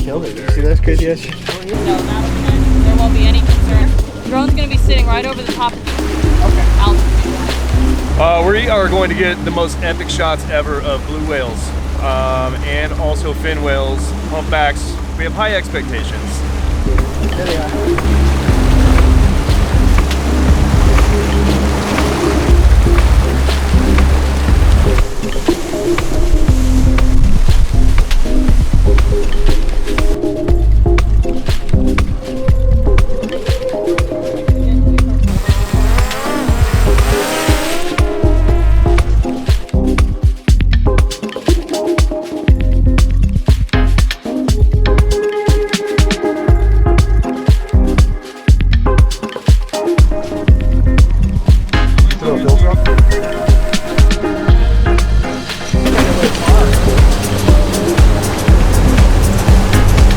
killed it. Did you see that crazy ass shit? No, not okay. There won't be any concern. The drone's gonna be sitting right over the top of the altitude. We are going to get the most epic shots ever of blue whales and also fin whales, humpbacks. We have high expectations. There they are.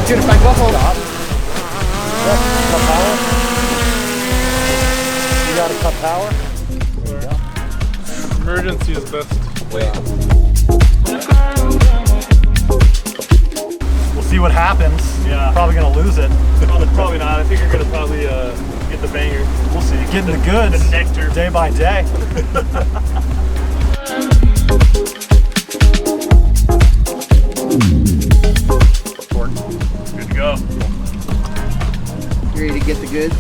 Dude, if I go hold up, cut power. You got to cut power? Emergency is best. We'll see what happens. Yeah. Probably gonna lose it. Probably not. I think you're gonna probably get the banger. We'll see. Getting the goods. The nectar. Day by day. Good to go. You ready to get the goods?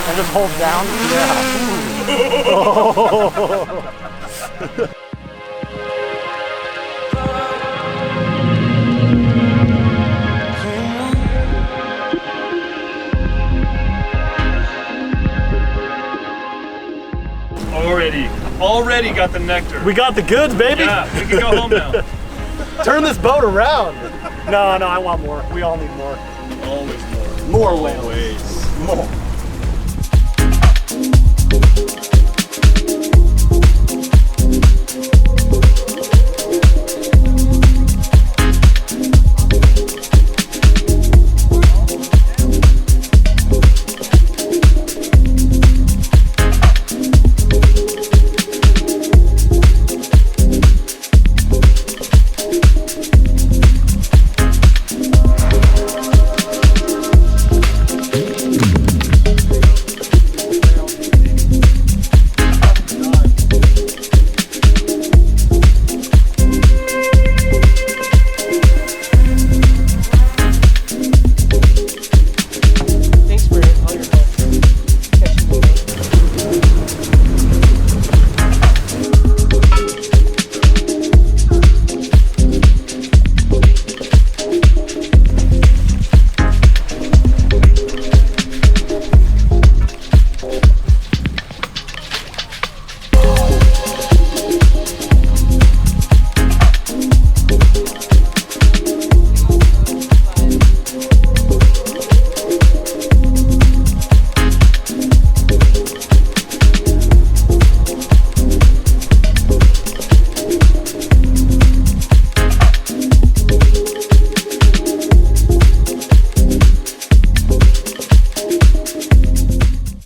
And just hold down. Yeah. Already got the nectar. We got the goods, baby. Yeah, we can go home now. Turn this boat around. No, I want more. We all need more. Always more. More whales. More.